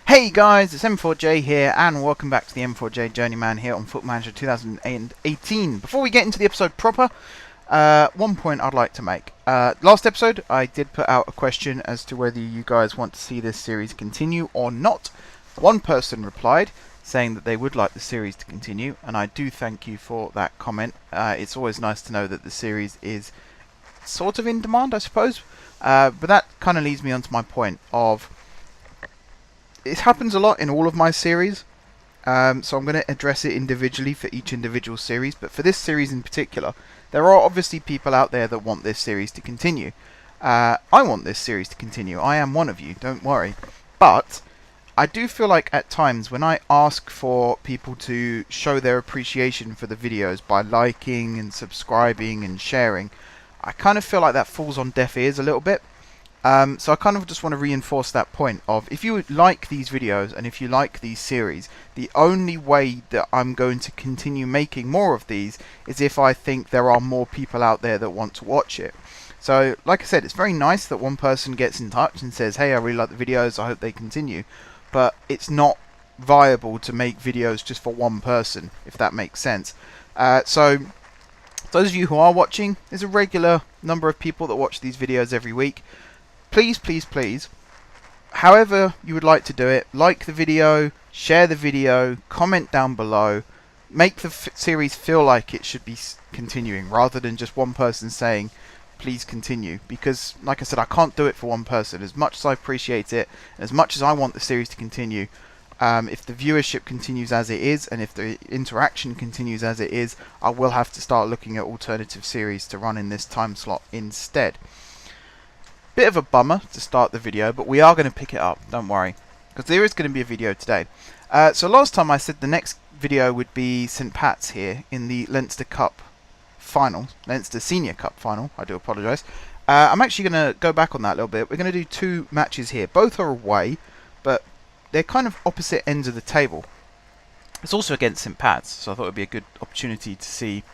Hey guys, it's M4J here, and welcome back to the M4J Journeyman here on Foot Manager 2018. Before we get into the episode proper, one point I'd like to make. Last episode, I did put out a question as to whether you guys want to see this series continue or not. One person replied, saying that they would like the series to continue, and I do thank you for that comment. It's always nice to know that the series is sort of in demand, I suppose. But that kind of leads me on to my point of... It happens a lot in all of my series, so I'm going to address it individually for each individual series, but for this series in particular, there are obviously people out there that want this series to continue. I want this series to continue, I am one of you, don't worry, but I do feel like at times when I ask for people to show their appreciation for the videos by liking and subscribing and sharing, I kind of feel like that falls on deaf ears a little bit. So I kind of just want to reinforce that point of, if you like these videos and if you like these series, the only way that I'm going to continue making more of these is if I think there are more people out there that want to watch it. So, like I said, it's very nice that one person gets in touch and says, hey, I really like the videos, I hope they continue. But it's not viable to make videos just for one person, if that makes sense. So, those of you who are watching, there's a regular number of people that watch these videos every week. Please, please, please, however you would like to do it, like the video, share the video, comment down below, make the series feel like it should be continuing, rather than just one person saying, please continue. Because, like I said, I can't do it for one person. As much as I appreciate it, and as much as I want the series to continue, if the viewership continues as it is, and if the interaction continues as it is, I will have to start looking at alternative series to run in this time slot instead. Bit of a bummer to start the video, but we are going to pick it up, don't worry, because there is going to be a video today. So last time I said the next video would be St Pat's here in the Leinster Cup final, Leinster Senior Cup final, I do apologise. I'm actually going to go back on that a little bit. We're going to do two matches here. Both are away, but they're kind of opposite ends of the table. It's also against St Pat's, so I thought it would be a good opportunity to see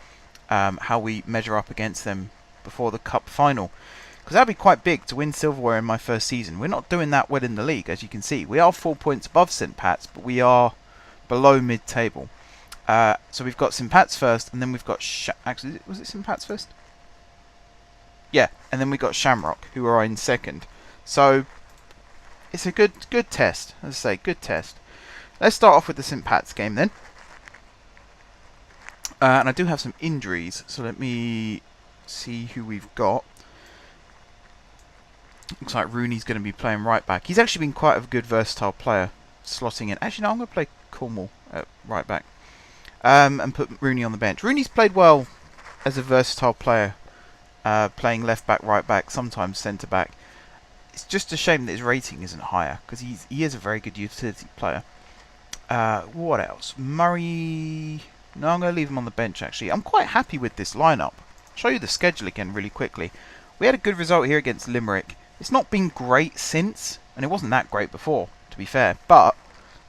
how we measure up against them before the Cup final. Because that would be quite big to win silverware in my first season. We're not doing that well in the league, as you can see. We are 4 points above St Pat's, but we are below mid-table. So we've got St Pat's first, and then we've got... Actually, was it St Pat's first? Yeah, and then we've got Shamrock, who are in second. So, it's a good test. As I say, good test. Let's start off with the St Pat's game, then. And I do have some injuries, so let me see who we've got. Looks like Rooney's going to be playing right back. He's actually been quite a good versatile player, slotting in. Actually, no, I'm going to play Cornwall at right back. And put Rooney on the bench. Rooney's played well as a versatile player, playing left back, right back, sometimes centre back. It's just a shame that his rating isn't higher, because he is a very good utility player. What else? Murray... No, I'm going to leave him on the bench, actually. I'm quite happy with this lineup. I'll show you the schedule again really quickly. We had a good result here against Limerick. It's not been great since, and it wasn't that great before, to be fair, but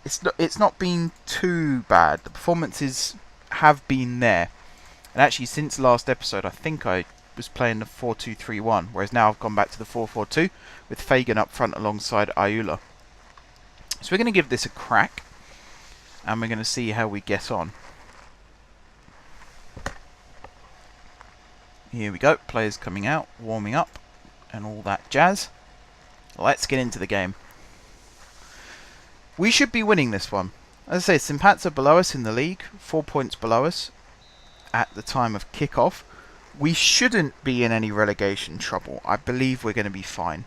it's not been too bad. The performances have been there. And actually, since last episode, I think I was playing the 4-2-3-1, whereas now I've gone back to the 4-4-2, with Fagan up front alongside Ayula. So we're going to give this a crack, and we're going to see how we get on. Here we go, players coming out, warming up, and all that jazz. Let's get into the game. We should be winning this one. As I say, St Pat's are below us in the league, 4 points below us at the time of kick-off. We shouldn't be in any relegation trouble. I believe we're going to be fine.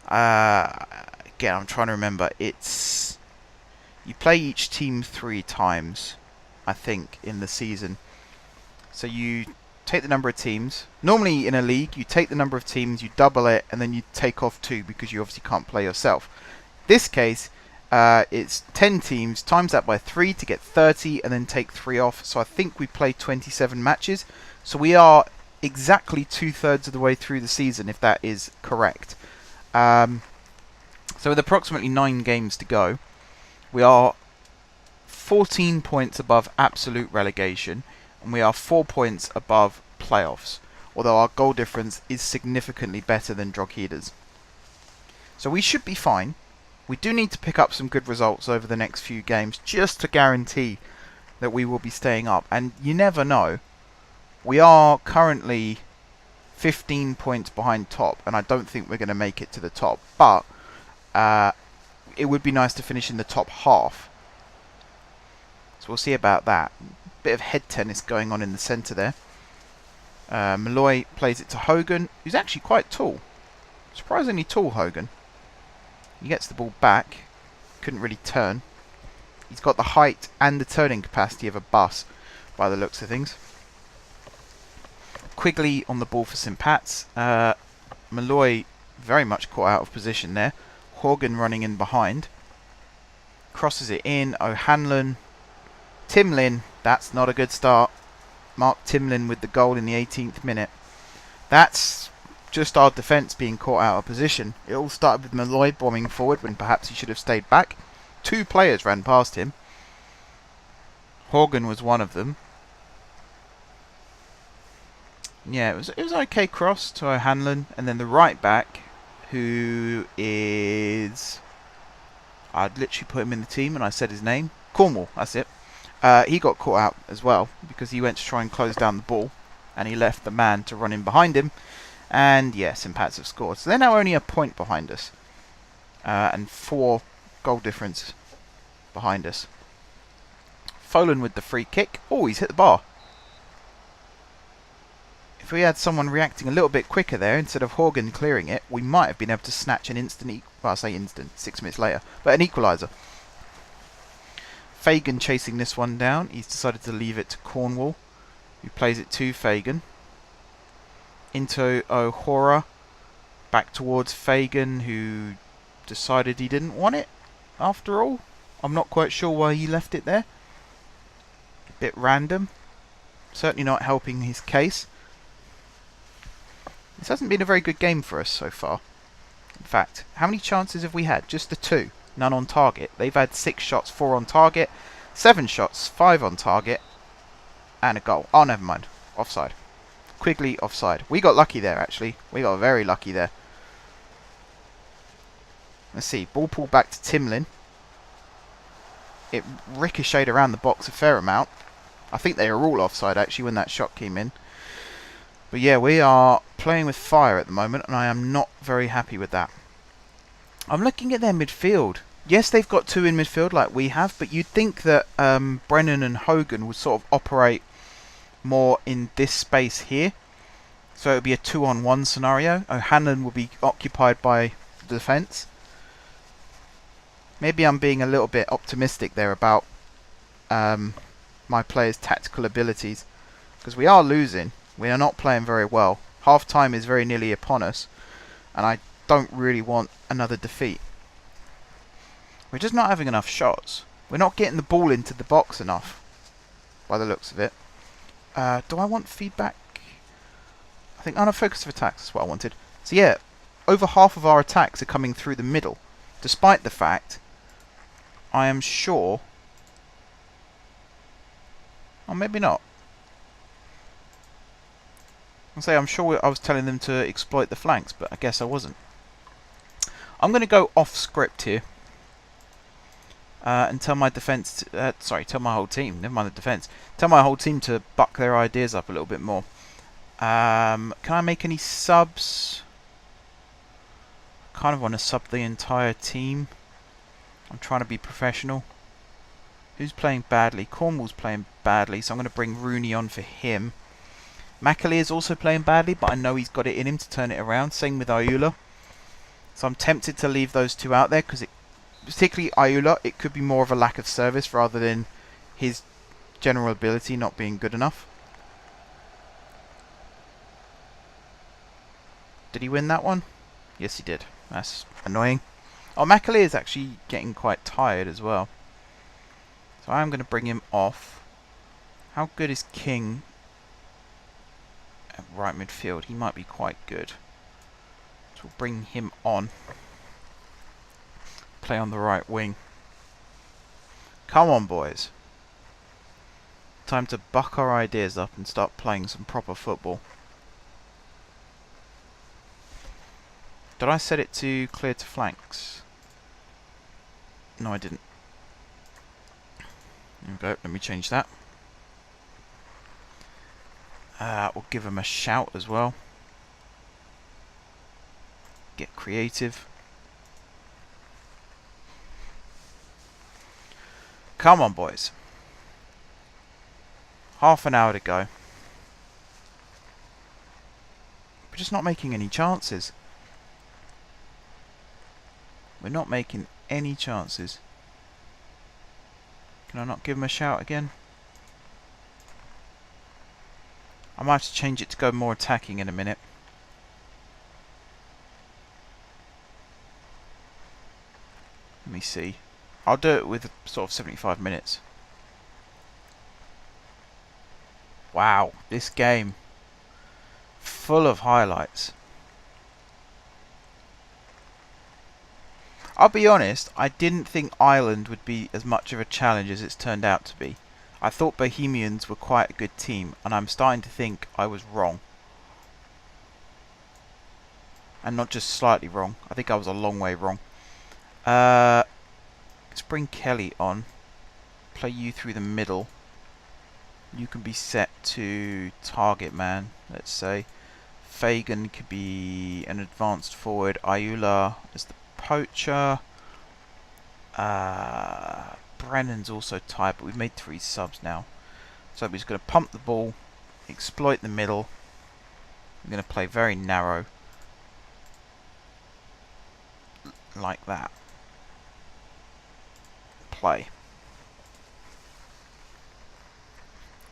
Again, I'm trying to remember. It's... You play each team 3 times, I think, in the season. So you take the number of teams. Normally in a league, you take the number of teams, you double it, and then you take off 2 because you obviously can't play yourself. This case, it's 10 teams, times that by 3 to get 30, and then take 3 off. So I think we play 27 matches. So we are exactly 2/3 of the way through the season, if that is correct. So with approximately 9 games to go, we are 14 points above absolute relegation, and we are 4 points above playoffs, although our goal difference is significantly better than Drogheda's. So we should be fine. We do need to pick up some good results over the next few games just to guarantee that we will be staying up. And you never know. We are currently 15 points behind top, and I don't think we're going to make it to the top. But it would be nice to finish in the top half. So we'll see about that. Bit of head tennis going on in the centre there. Malloy plays it to Hogan, who's actually quite tall. Surprisingly tall, Hogan. He gets the ball back. Couldn't really turn. He's got the height and the turning capacity of a bus, by the looks of things. Quigley on the ball for St. Pat's. Malloy very much caught out of position there. Horgan running in behind. Crosses it in. O'Hanlon. Timlin. That's not a good start. Mark Timlin with the goal in the 18th minute. That's just our defence being caught out of position. It all started with Malloy bombing forward when perhaps he should have stayed back. 2 players ran past him. Horgan was one of them. Yeah, it was an okay cross to O'Hanlon, and then the right back, who is... I'd literally put him in the team and I said his name. Cornwall, that's it. He got caught out as well because he went to try and close down the ball, and he left the man to run in behind him. And yes, St. Pat's have scored. So they're now only a point behind us, and 4 goal difference behind us. Folan with the free kick. Oh, he's hit the bar. If we had someone reacting a little bit quicker there, instead of Horgan clearing it, we might have been able to snatch an instant, well, I say instant, 6 minutes later, but an equaliser. Fagan chasing this one down. He's decided to leave it to Cornwall, who plays it to Fagan. Into O'Hora. Back towards Fagan, who decided he didn't want it, after all. I'm not quite sure why he left it there. A bit random. Certainly not helping his case. This hasn't been a very good game for us so far. In fact, how many chances have we had? Just the 2. None on target. They've had 6 shots, 4 on target. 7 shots, 5 on target. And a goal. Oh, never mind. Offside. Quigley offside. We got lucky there, actually. We got very lucky there. Let's see. Ball pulled back to Timlin. It ricocheted around the box a fair amount. I think they were all offside, actually, when that shot came in. But yeah, we are playing with fire at the moment, and I am not very happy with that. I'm looking at their midfield. Yes, they've got 2 in midfield like we have, but you'd think that Brennan and Hogan would sort of operate more in this space here. So it would be a 2-on-1 scenario. O'Hanlon will be occupied by the defence. Maybe I'm being a little bit optimistic there about my players' tactical abilities, because we are losing. We are not playing very well. Half time is very nearly upon us, and I don't really want another defeat. We're just not having enough shots. We're not getting the ball into the box enough, by the looks of it. Do I want feedback? I think focus of attacks is what I wanted. So yeah, over half of our attacks are coming through the middle, despite the fact I am sure... or maybe not. I'll say I'm sure I was telling them to exploit the flanks, but I guess I wasn't. I'm going to go off script here and tell my defence, tell my whole team, never mind the defence, tell my whole team to buck their ideas up a little bit more. Can I make any subs? Kind of want to sub the entire team. I'm trying to be professional. Who's playing badly? Cornwall's playing badly, so I'm going to bring Rooney on for him. Macaulay is also playing badly, but I know he's got it in him to turn it around. Same with Ayula. So I'm tempted to leave those 2 out there, because particularly Ayula, it could be more of a lack of service rather than his general ability not being good enough. Did he win that one? Yes, he did. That's annoying. Oh, Macaulay is actually getting quite tired as well. So I'm going to bring him off. How good is King at right midfield? He might be quite good. So we'll bring him on. Play on the right wing. Come on, boys. Time to buck our ideas up and start playing some proper football. Did I set it to clear to flanks? No, I didn't. There we go. Let me change that. We'll give them a shout as well. Get creative. Come on, boys. Half an hour to go. We're just not making any chances. We're not making any chances. Can I not give him a shout again? I might have to change it to go more attacking in a minute. Let me see. I'll do it with sort of 75 minutes. Wow, this game. Full of highlights. I'll be honest, I didn't think Ireland would be as much of a challenge as it's turned out to be. I thought Bohemians were quite a good team, and I'm starting to think I was wrong. And not just slightly wrong, I think I was a long way wrong. Let's bring Kelly on. Play you through the middle. You can be set to target man, let's say. Fagan could be an advanced forward. Ayula as the poacher. Brennan's also tight, but we've made 3 subs now. So we're just going to pump the ball, exploit the middle. We're going to play very narrow. Like that. Play.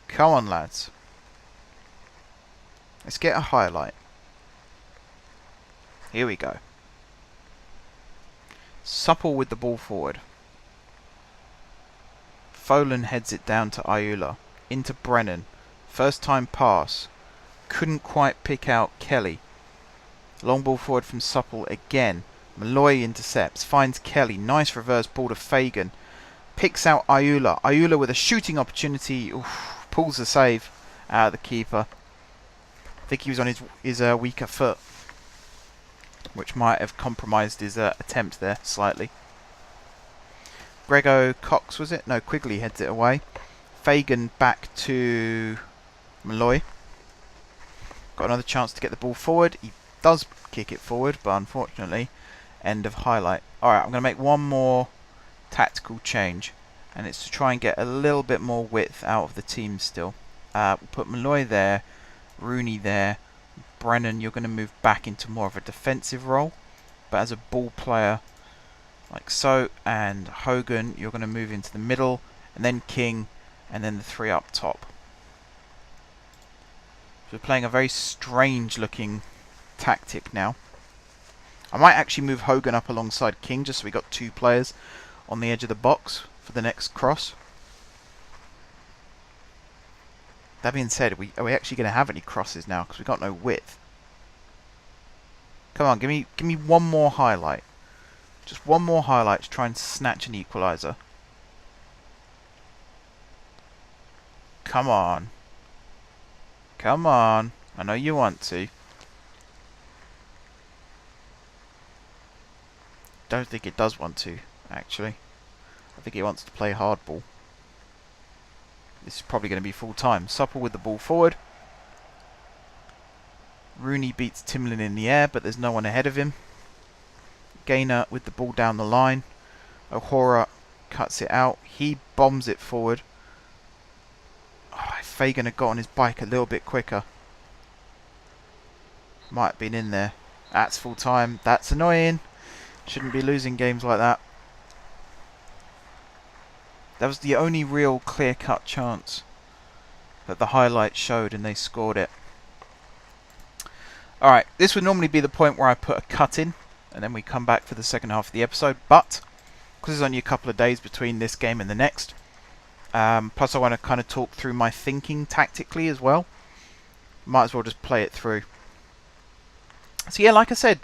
Come on, lads. Let's get a highlight. Here we go. Supple with the ball forward. Folan heads it down to Ayula. Into Brennan. First time pass. Couldn't quite pick out Kelly. Long ball forward from Supple again. Malloy intercepts. Finds Kelly. Nice reverse ball to Fagan. Picks out Ayula. Ayula with a shooting opportunity. Oof, pulls the save out of the keeper. I think he was on his weaker foot, which might have compromised his attempt there slightly. Grego Cox, was it? No, Quigley heads it away. Fagan back to Malloy. Got another chance to get the ball forward. He does kick it forward, but unfortunately, end of highlight. Alright, I'm going to make one more tactical change, and it's to try and get a little bit more width out of the team still. We'll put Malloy there, Rooney there. Brennan, you're going to move back into more of a defensive role, but as a ball player, like so. And Hogan, you're going to move into the middle, and then King, and then the 3 up top. So we're playing a very strange looking tactic now. I might actually move Hogan up alongside King, just so we got 2 players on the edge of the box for the next cross. That being said, are we actually going to have any crosses now? Because we've got no width. Come on, give me one more highlight. Just one more highlight to try and snatch an equaliser. Come on. Come on. I know you want to. Don't think it does want to, actually. I think it wants to play hardball. This is probably going to be full time. Supple with the ball forward. Rooney beats Timlin in the air, but there's no one ahead of him. Gaynor with the ball down the line. O'Hora cuts it out. He bombs it forward. Oh, if Fagan had got on his bike a little bit quicker. Might have been in there. That's full time. That's annoying. Shouldn't be losing games like that. That was the only real clear-cut chance that the highlights showed, and they scored it. Alright, this would normally be the point where I put a cut in, and then we come back for the second half of the episode, but because there's only a couple of days between this game and the next, plus I want to kind of talk through my thinking tactically as well, might as well just play it through. So yeah, like I said,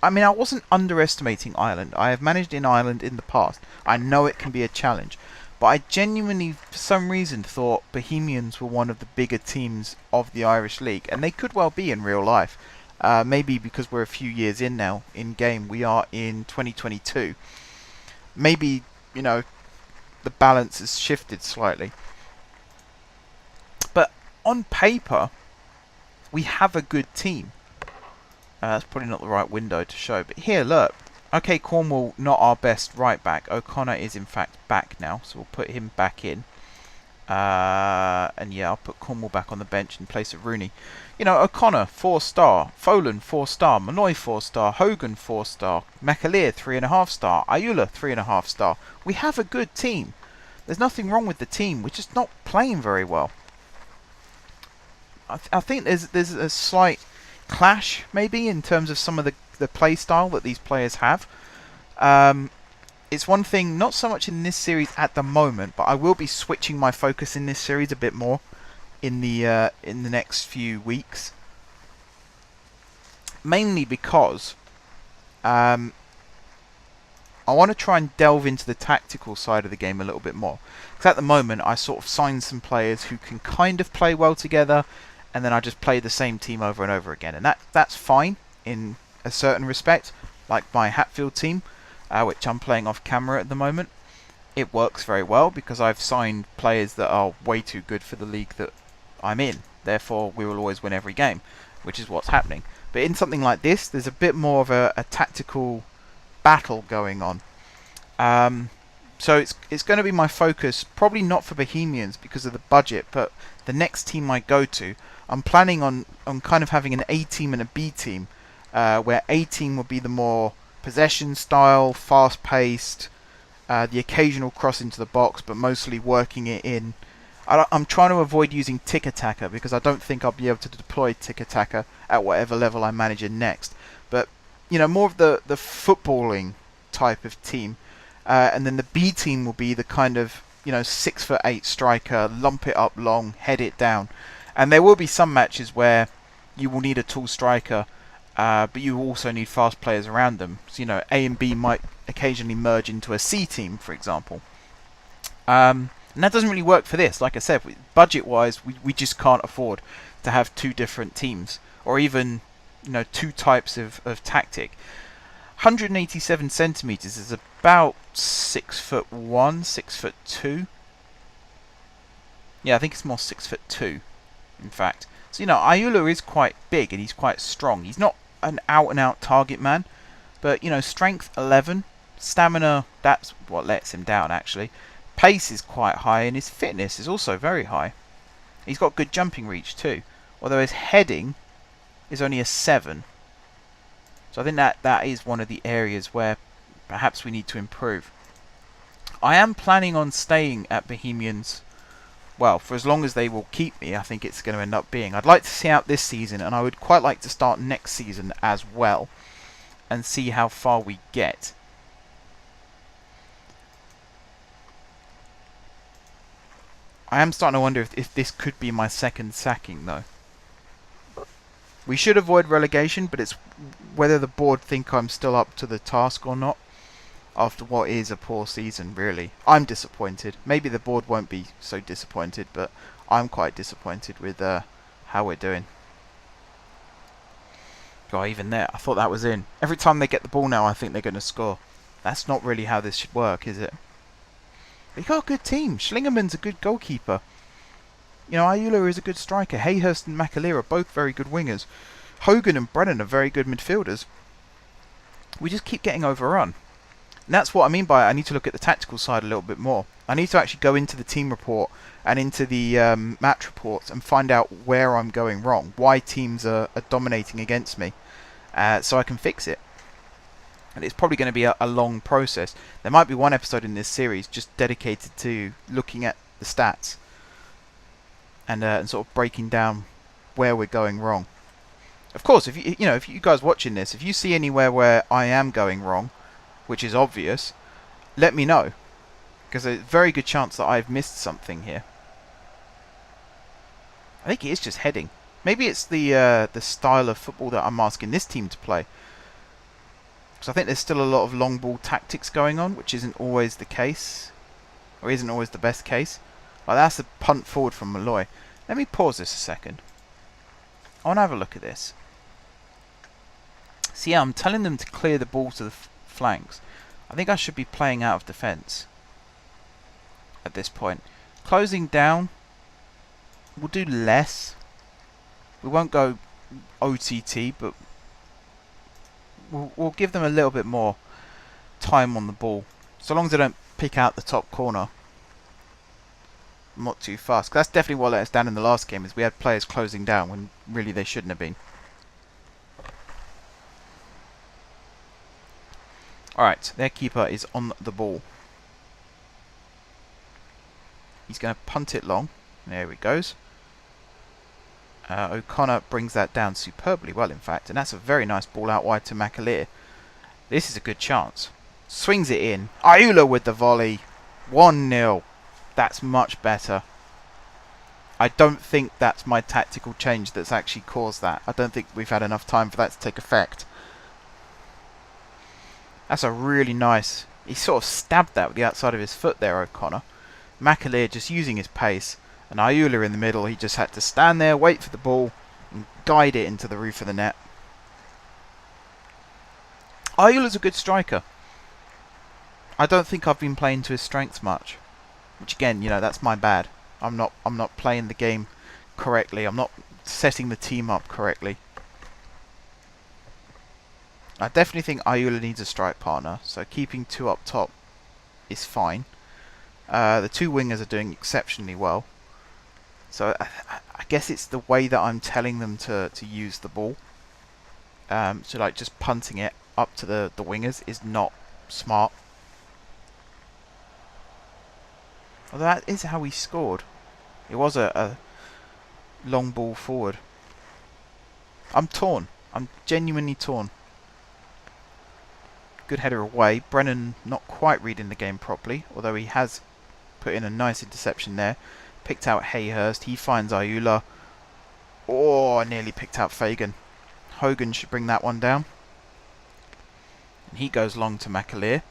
I mean, I wasn't underestimating Ireland. I have managed in Ireland in the past. I know it can be a challenge. But I genuinely, for some reason, thought Bohemians were one of the bigger teams of the Irish League. And they could well be in real life. Maybe because we're a few years in now, in game. We are in 2022. maybe, you know, the balance has shifted slightly. But on paper, we have a good team. That's probably not the right window to show, but here, look. Okay, Cornwall, not our best right back. O'Connor is in fact back now, so we'll put him back in. And yeah, I'll put Cornwall back on the bench in place of Rooney. You know, O'Connor, 4-star. Folan, 4-star. Malloy, 4-star. Hogan, 4-star. McAleer, 3.5-star. Ayula, 3.5-star. We have a good team. There's nothing wrong with the team. We're just not playing very well. I think there's a slight clash, maybe, in terms of some of the play style that these players have. It's one thing, not so much in this series at the moment, but I will be switching my focus in this series a bit more in the next few weeks. Mainly because I want to try and delve into the tactical side of the game a little bit more. Because at the moment, I sort of signed some players who can kind of play well together, and then I just play the same team over and over again. And that's fine in a certain respect, like my Hatfield team, which I'm playing off camera at the moment. It works very well because I've signed players that are way too good for the league that I'm in. Therefore, we will always win every game, which is what's happening. But in something like this, there's a bit more of a tactical battle going on. So it's going to be my focus, probably not for Bohemians because of the budget, but the next team I go to, I'm planning on kind of having an A team and a B team, where A team will be the more possession style, fast-paced, the occasional cross into the box, but mostly working it in. I'm trying to avoid using tick-attacker because I don't think I'll be able to deploy tick-attacker at whatever level I manage in next. But, you know, more of the footballing type of team. And then the B team will be the kind of, you know, 6'8" striker, lump it up long, head it down. And there will be some matches where you will need a tall striker, but you also need fast players around them. So, you know, A and B might occasionally merge into a C team, for example. And that doesn't really work for this. Like I said, budget-wise, we just can't afford to have two different teams, or even, you know, two types of tactic. 187 centimeters is about 6'1", 6'2". Yeah, I think it's more 6'2", in fact. So, you know, Ayula is quite big and he's quite strong. He's not an out-and-out target man, but, you know, strength 11, stamina, that's what lets him down, actually. Pace is quite high and his fitness is also very high. He's got good jumping reach too, although his heading is only a 7. So I think that is one of the areas where perhaps we need to improve. I am planning on staying at Bohemians, well, for as long as they will keep me. I think it's going to end up being. I'd like to see out this season, and I would quite like to start next season as well, and see how far we get. I am starting to wonder if this could be my second sacking, though. We should avoid relegation, but it's whether the board think I'm still up to the task or not after what is a poor season, really. I'm disappointed. Maybe the board won't be so disappointed, but I'm quite disappointed with how we're doing. God, even there, I thought that was in. Every time they get the ball now, I think they're going to score. That's not really how this should work, is it? They got a good team. Schlingerman's a good goalkeeper. You know, Ayula is a good striker. Hayhurst and McAleer are both very good wingers. Hogan and Brennan are very good midfielders. We just keep getting overrun. And that's what I mean by it. I need to look at the tactical side a little bit more. I need to actually go into the team report and into the match reports and find out where I'm going wrong. Why teams are dominating against me. So I can fix it. And it's probably going to be a long process. There might be one episode in this series just dedicated to looking at the stats. And sort of breaking down where we're going wrong. Of course, if you guys watching this, if you see anywhere where I am going wrong, which is obvious, let me know, because there's a very good chance that I've missed something here. I think it is just heading. Maybe it's the style of football that I'm asking this team to play. Because I think there's still a lot of long ball tactics going on, which isn't always the case, or isn't always the best case. Like, that's a punt forward from Malloy. Let me pause this a second. I want to have a look at this. See, I'm telling them to clear the ball to the flanks. I think I should be playing out of defence at this point. Closing down, we'll do less. We won't go OTT, but we'll give them a little bit more time on the ball. So long as they don't pick out the top corner. Not too fast. 'Cause that's definitely what let us down in the last game, is we had players closing down when really they shouldn't have been. Alright, their keeper is on the ball. He's going to punt it long. There he goes. O'Connor brings that down superbly well, in fact. And that's a very nice ball out wide to McAleer. This is a good chance. Swings it in. Ayula with the volley. 1-0. That's much better. I don't think that's my tactical change that's actually caused that. I don't think we've had enough time for that to take effect. That's a really nice... He sort of stabbed that with the outside of his foot there, O'Connor. McAleer just using his pace. And Ayula in the middle, he just had to stand there, wait for the ball, and guide it into the roof of the net. Ayula's a good striker. I don't think I've been playing to his strengths much. Which again, you know, that's my bad. I'm not playing the game correctly. I'm not setting the team up correctly. I definitely think Ayula needs a strike partner, so keeping two up top is fine. The two wingers are doing exceptionally well. So I guess it's the way that I'm telling them to use the ball. So like just punting it up to the wingers is not smart. Although that is how he scored. It was a long ball forward. I'm torn. I'm genuinely torn. Good header away. Brennan not quite reading the game properly, although he has put in a nice interception there. Picked out Hayhurst. He finds Ayula. Oh, nearly picked out Fagan. Hogan should bring that one down. And he goes long to McAleer.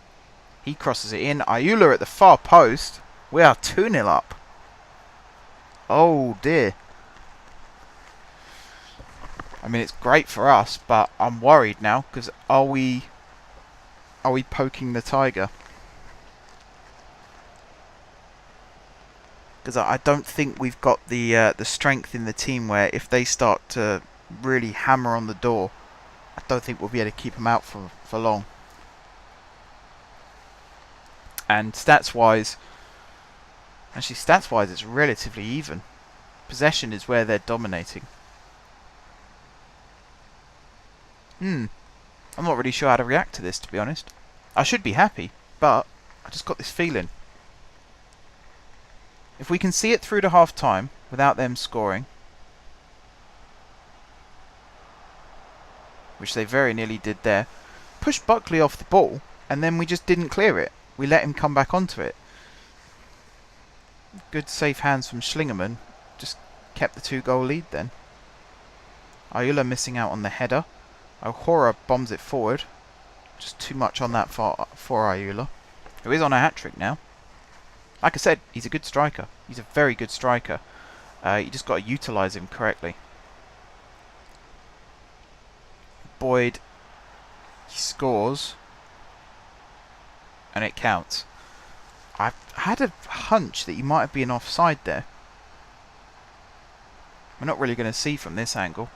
He crosses it in. Ayula at the far post. We are 2-0 up. Oh dear. I mean, it's great for us, but I'm worried now, because are we poking the tiger? Because I don't think we've got the strength in the team where if they start to really hammer on the door, I don't think we'll be able to keep them out for long. And stats-wise, actually stats-wise it's relatively even. Possession is where they're dominating. I'm not really sure how to react to this, to be honest. I should be happy, but I just got this feeling. If we can see it through to half-time without them scoring, which they very nearly did there, push Buckley off the ball, and then we just didn't clear it. We let him come back onto it. Good safe hands from Schlingerman. Just kept the 2-goal lead then. Ayula missing out on the header. O'Hora bombs it forward. Just too much on that for Ayula, who is on a hat-trick now. Like I said, he's a good striker. He's a very good striker. You just got to utilise him correctly. Boyd, he scores, and it counts. I've had a hunch that he might have been offside there. We're not really going to see from this angle.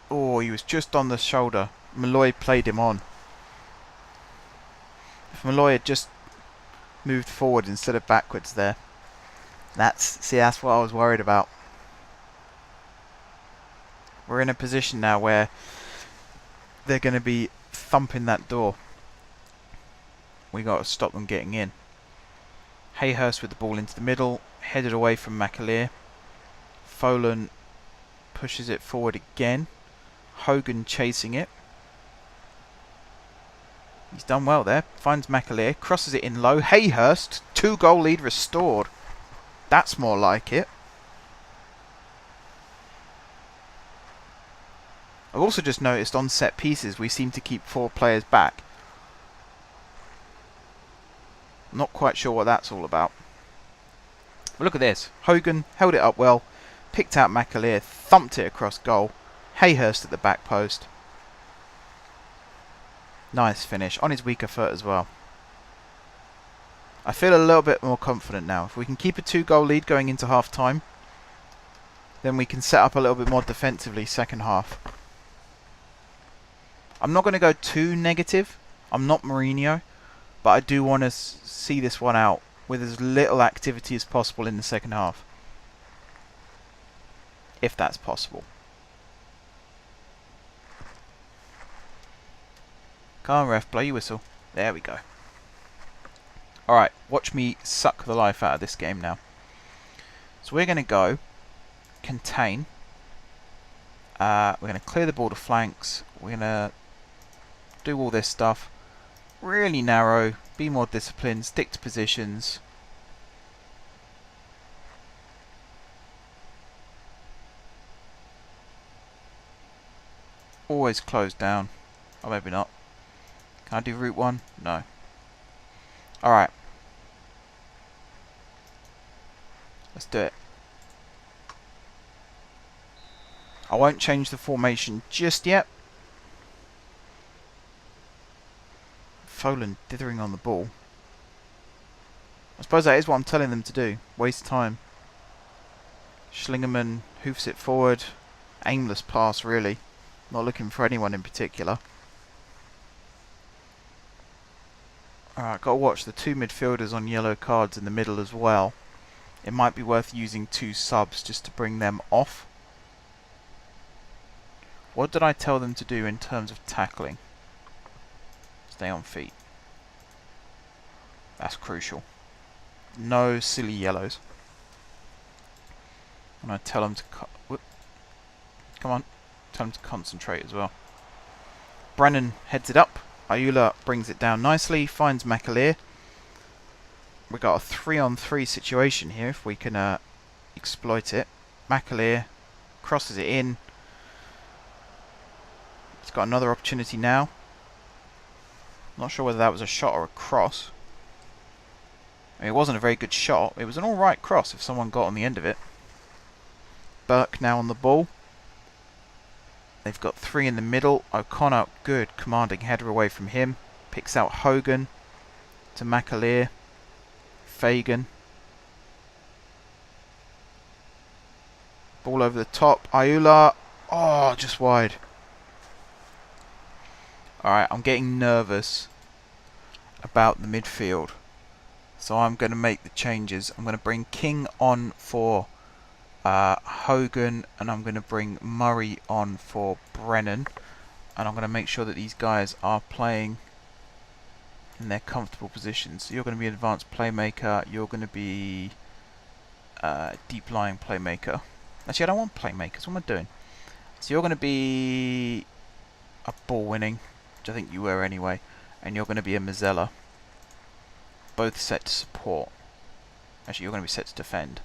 Oh, he was just on the shoulder. Malloy played him on. If Malloy had just moved forward instead of backwards there, that's what I was worried about. We're in a position now where they're going to be thumping that door. We got to stop them getting in. Hayhurst with the ball into the middle, headed away from McAleer. Folan pushes it forward again. Hogan chasing it. He's done well there. Finds McAleer, crosses it in low. Hayhurst, 2-goal lead restored. That's more like it. I've also just noticed on set pieces we seem to keep 4 players back. Not quite sure what that's all about. But look at this. Hogan held it up well, picked out McAleer, thumped it across goal. Hayhurst at the back post. Nice finish. On his weaker foot as well. I feel a little bit more confident now. If we can keep a 2-goal lead going into half time, then we can set up a little bit more defensively second half. I'm not going to go too negative. I'm not Mourinho, but I do want to see this one out with as little activity as possible in the second half. If that's possible. Come on, ref, blow your whistle. There we go. Alright, watch me suck the life out of this game now. So we're going to go contain. We're going to clear the border flanks. We're going to do all this stuff. Really narrow. Be more disciplined. Stick to positions. Always close down. Or maybe not. Can I do route 1? No. Alright. Let's do it. I won't change the formation just yet. Folan dithering on the ball. I suppose that is what I'm telling them to do. Waste time. Schlingerman hoofs it forward. Aimless pass, really. Not looking for anyone in particular. Alright, got to watch the 2 midfielders on yellow cards in the middle as well. It might be worth using 2 subs just to bring them off. What did I tell them to do in terms of tackling? Stay on feet. That's crucial. No silly yellows. And I tell them to come on. Tell them to concentrate as well. Brennan heads it up. Ayula brings it down nicely. Finds McAleer. We got a 3-on-3 situation here if we can exploit it. McAleer crosses it in. He's got another opportunity now. Not sure whether that was a shot or a cross. I mean, it wasn't a very good shot. It was an alright cross if someone got on the end of it. Burke now on the ball. They've got 3 in the middle. O'Connor, good commanding header away from him. Picks out Hogan to McAleer. Fagan. Ball over the top. Ayula. Oh, just wide. Alright, I'm getting nervous about the midfield. So I'm going to make the changes. I'm going to bring King on for Hogan, and I'm going to bring Murray on for Brennan. And I'm going to make sure that these guys are playing in their comfortable positions. So you're going to be an advanced playmaker. You're going to be deep lying playmaker. Actually, I don't want playmakers. What am I doing? So you're going to be a ball winning, which I think you were anyway, and you're going to be a Mazzella. Both set to support. Actually, you're going to be set to defend.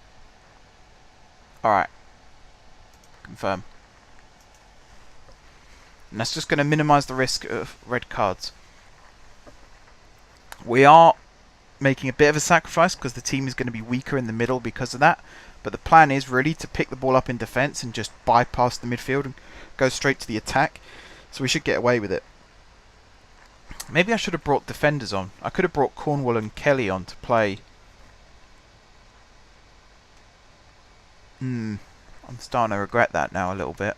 Alright. Confirm. And that's just going to minimise the risk of red cards. We are making a bit of a sacrifice because the team is going to be weaker in the middle because of that. But the plan is really to pick the ball up in defence and just bypass the midfield and go straight to the attack. So we should get away with it. Maybe I should have brought defenders on. I could have brought Cornwall and Kelly on to play. I'm starting to regret that now a little bit.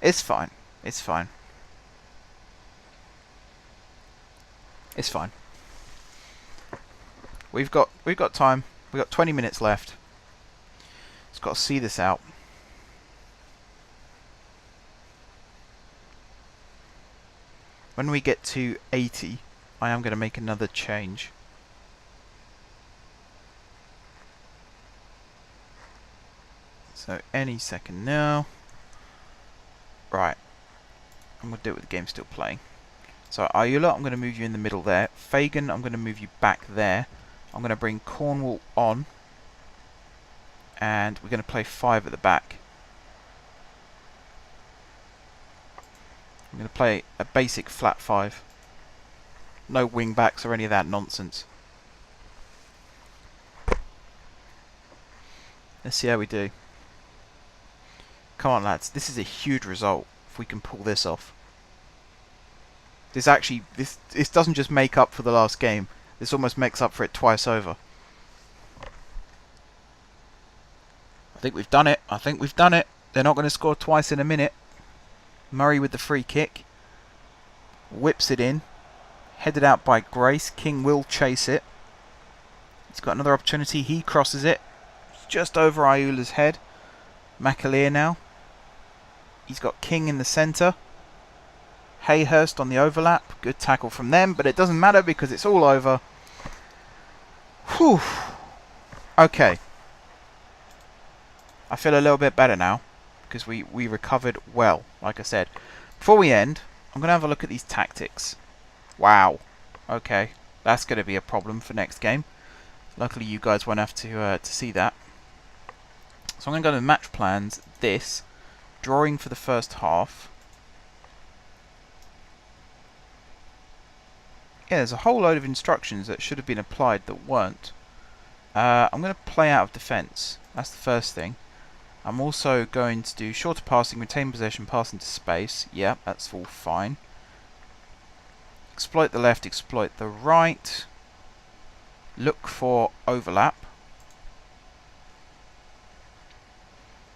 It's fine. It's fine. It's fine. We've got time. We've got 20 minutes left. Just got to see this out. When we get to 80, I am going to make another change. So any second now. Right. I'm going to do it with the game still playing. So Ayula, I'm going to move you in the middle there. Fagan, I'm going to move you back there. I'm going to bring Cornwall on. And we're going to play 5 at the back. I'm going to play a basic flat 5. No wing backs or any of that nonsense. Let's see how we do. Come on, lads. This is a huge result. If we can pull this off. This actually, this doesn't just make up for the last game. This almost makes up for it twice over. I think we've done it. I think we've done it. They're not going to score twice in a minute. Murray with the free kick. Whips it in. Headed out by Grace. King will chase it. He's got another opportunity. He crosses it. It's just over Iula's head. McAleer now. He's got King in the centre. Hayhurst on the overlap. Good tackle from them, but it doesn't matter because it's all over. Whew. Okay. I feel a little bit better now because we recovered well, like I said. Before we end, I'm going to have a look at these tactics. Wow. Okay. That's going to be a problem for next game. Luckily, you guys won't have to see that. So I'm going to go to match plans. This. Drawing for the first half. Yeah, there's a whole load of instructions that should have been applied that weren't. I'm going to play out of defence. That's the first thing. I'm also going to do shorter passing, retain possession, pass into space. Yeah, that's all fine. Exploit the left, exploit the right. Look for overlap.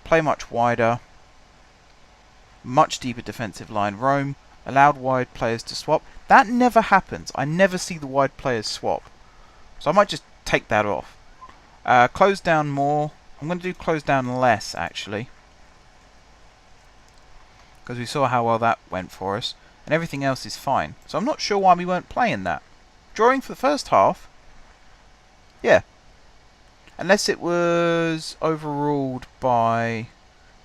Play much wider. Much deeper defensive line. Roam. Allowed wide players to swap. That never happens. I never see the wide players swap. So I might just take that off. Close down more. I'm going to do close down less, actually. Because we saw how well that went for us. And everything else is fine. So I'm not sure why we weren't playing that. Drawing for the first half. Yeah. Unless it was overruled by...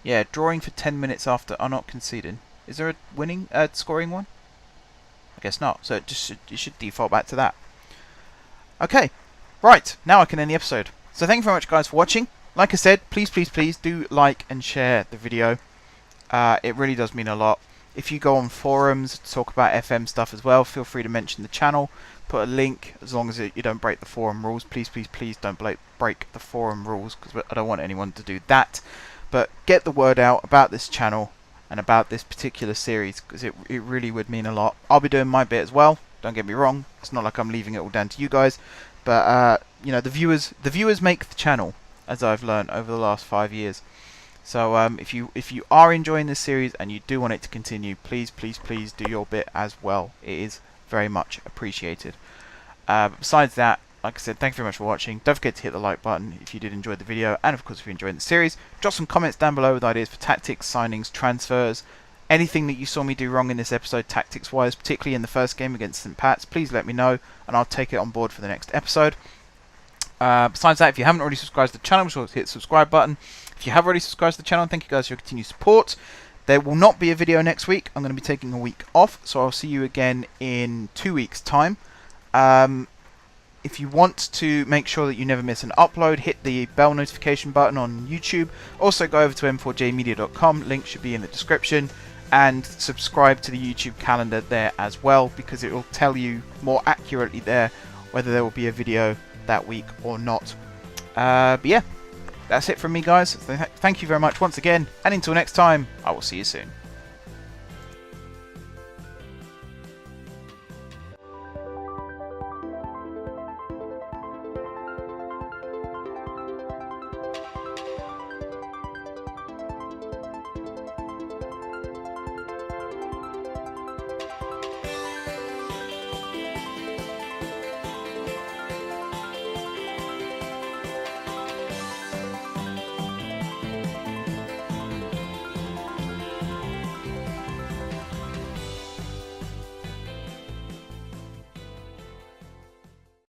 Yeah, drawing for 10 minutes after... I'm not conceding. Is there a winning, scoring one? I guess not. So it should default back to that. Okay. Right. Now I can end the episode. So thank you very much, guys, for watching. Like I said, please do like and share the video. It really does mean a lot. If you go on forums to talk about FM stuff as well, feel free to mention the channel. Put a link, as long as you don't break the forum rules. Please don't break the forum rules, because I don't want anyone to do that. But get the word out about this channel and about this particular series, because it really would mean a lot. I'll be doing my bit as well. Don't get me wrong. It's not like I'm leaving it all down to you guys. But you know, the viewers make the channel, as I've learned over the last 5 years. So if you are enjoying this series and you do want it to continue, please do your bit as well. It is very much appreciated. Besides that, like I said, thank you very much for watching. Don't forget to hit the like button if you did enjoy the video, and of course if you're enjoying the series, drop some comments down below with ideas for tactics, signings, transfers, anything that you saw me do wrong in this episode tactics wise, particularly in the first game against St. Pat's. Please let me know and I'll take it on board for the next episode. Besides that, if you haven't already subscribed to the channel, be sure to hit the subscribe button. If you have already subscribed to the channel, thank you guys for your continued support. There will not be a video next week. I'm going to be taking a week off, so I'll see you again in 2 weeks' time. If you want to make sure that you never miss an upload, hit the bell notification button on YouTube. Also go over to m4jmedia.com, link should be in the description, and subscribe to the YouTube calendar there as well, because it will tell you more accurately there whether there will be a video that week or not. But yeah, that's it from me, guys. Thank you very much once again, and until next time, I will see you soon.